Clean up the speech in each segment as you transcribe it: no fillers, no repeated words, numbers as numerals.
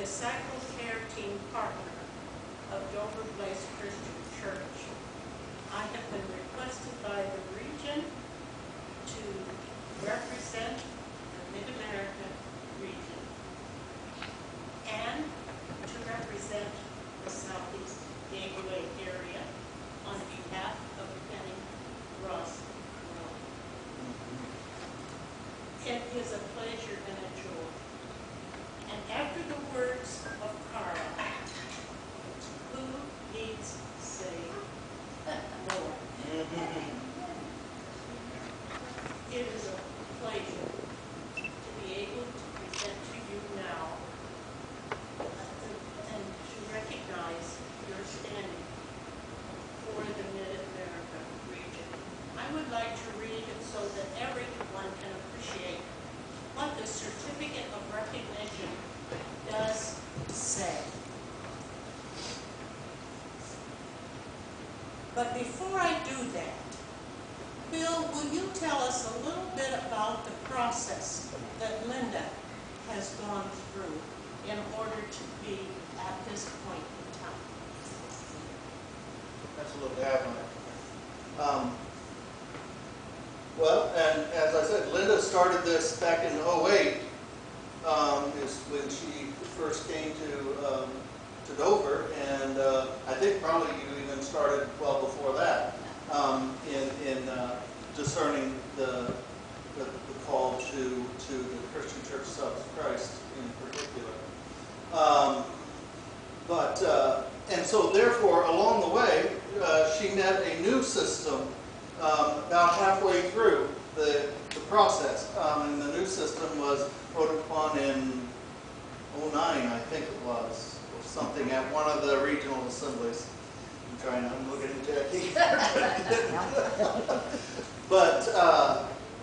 Disciple Care Team Partner of Dover Place Christian Church. I have been requested by the region to represent the Mid-America region and to represent the Southeast Gateway area on behalf of Penny Ross. It is a pleasure and a joy. And after the words of Carl, who needs say more? It is a pleasure to be able to present to you now and to recognize your standing for the Mid-America region. I would like to read it so that everyone can appreciate what the Certificate of Recognition does say. But before I do that, Bill, will you tell us a little bit about the process that Linda has gone through in order to be at this point in time? Absolutely, Evelyn. Well, and as I said, Linda started this back in '08, is when she first came to Dover, and I think probably you even started well before that in discerning the call to the Christian Church of Christ in particular. And so therefore, along the way, she met a new system about halfway through the process. And the new system was voted upon in '09, I think it was, or something, at one of the regional assemblies. I'm looking at Jackie. But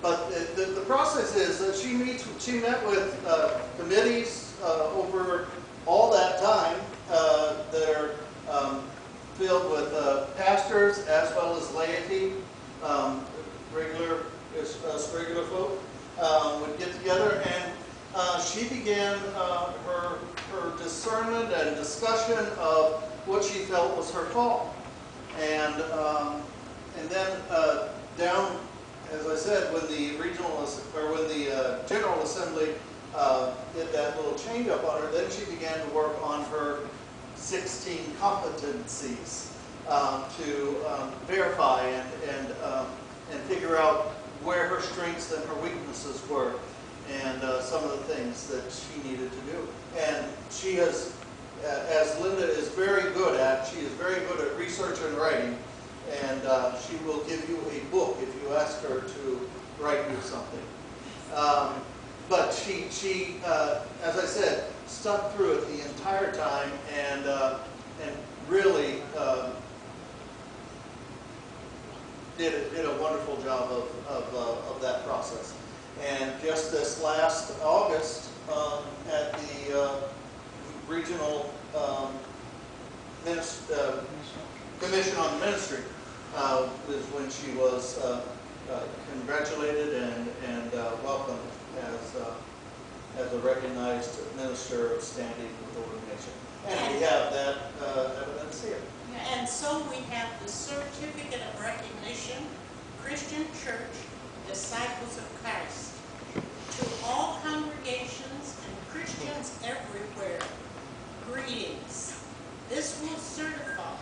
the process is that she met with committees over all that time that are filled with pastors as well as laity, regular folk would get together, and she began her discernment and discussion of what she felt was her call, and then down, as I said, when the General Assembly did that little change up on her, then she began to work on her 16 competencies to verify and figure out where her strengths and her weaknesses were, and some of the things that she needed to do. And she has, as Linda is very good at, she is very good at research and writing, and she will give you a book if you ask her to write you something. But she as I said, stuck through it the entire time, and really did a wonderful job of that process. And just this last August, at the regional Commission on Ministry, was when she was congratulated and welcomed as a recognized minister of standing with the ordination. And we have that evidence here. And so we have the Certificate of Recognition, Christian Church, Disciples of Christ. To all congregations and Christians everywhere, greetings. This will certify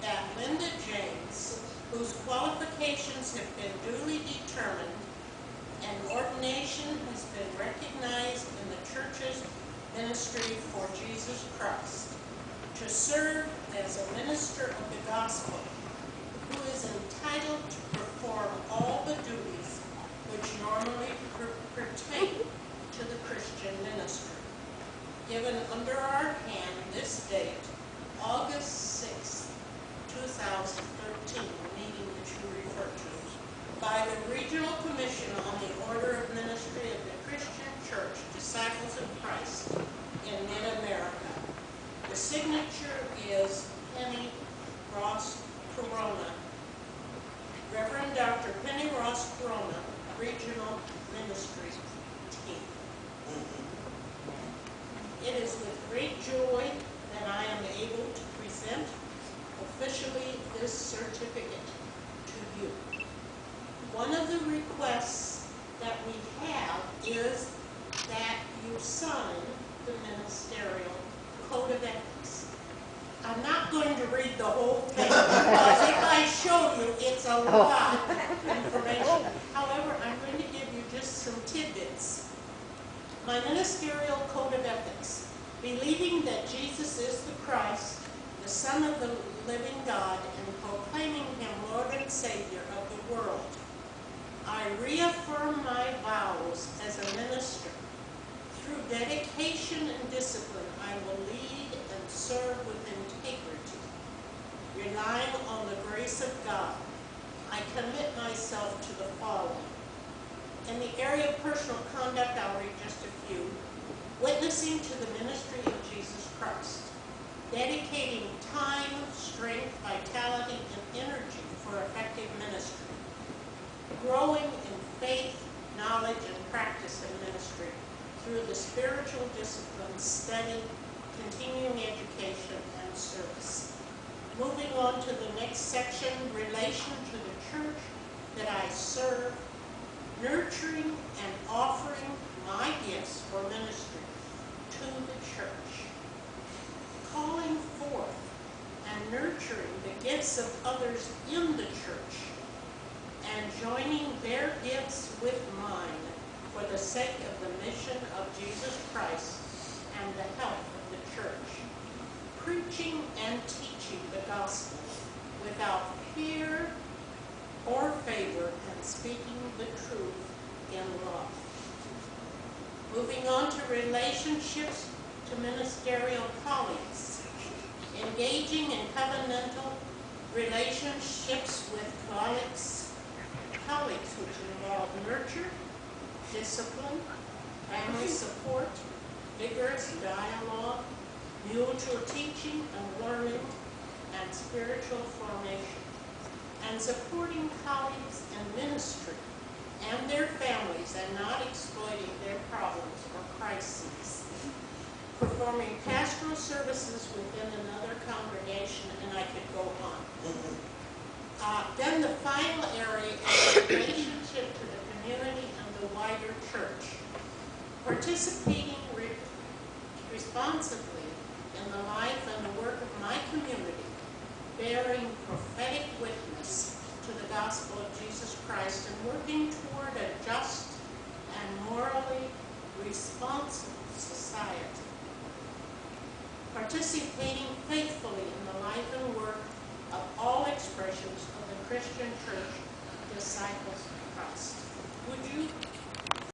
that Linda James, whose qualifications have been duly determined and ordination has been recognized in the church's ministry for Jesus Christ, to serve as a minister of the gospel, who is entitled to perform all the duties which normally pertain to the Christian ministry. Given under our hand this date, August 6, 2013, the meeting that you referred to, by the Regional Commission on the Order of Ministry of the Christian Church, Disciples of Christ in Mid-America. The signature is Penny Ross Corona, Reverend Dr. Penny Ross Corona, Regional Ministry Team. It is with great joy that I am able to present officially this certificate to you. One of the requests that we have is that you sign the ministerial code of ethics. I'm not going to read the whole thing, because if I show you, it's a lot of information. However, I'm going to give you just some tidbits. My ministerial code of ethics: believing that Jesus is the Christ, the Son of the living God, and proclaiming him Lord and Savior of the world. I reaffirm my vows as a minister. Through dedication and discipline, I will lead and serve with integrity. Relying on the grace of God, I commit myself to the following. In the area of personal conduct, I'll read just a few. Witnessing to the ministry of Jesus Christ. Dedicating time, strength, vitality, and energy for effective ministry. Growing in faith, knowledge, and practice in ministry through the spiritual disciplines, study, continuing education, and service. Moving on to the next section, relation to the church that I serve, nurturing and offering my gifts for ministry to the church. Calling forth and nurturing the gifts of others in the church, and joining their gifts with mine for the sake of the mission of Jesus Christ and the health of the church. Preaching and teaching the gospel without fear or favor, and speaking the truth in love. Moving on to relationships to ministerial colleagues. Engaging in covenantal relationships with colleagues which involve nurture, discipline, family support, vigorous dialogue, mutual teaching and learning, and spiritual formation, and supporting colleagues in ministry and their families and not exploiting their problems or crises. Performing pastoral services within another congregation, and I could go on. Then the final area is relationship to the community and the wider church. Participating responsibly in the life and the work of my community, bearing prophetic witness to the gospel of Jesus Christ, and working toward a just and morally responsible society. Participating faithfully in the life and work of all expressions of the Christian church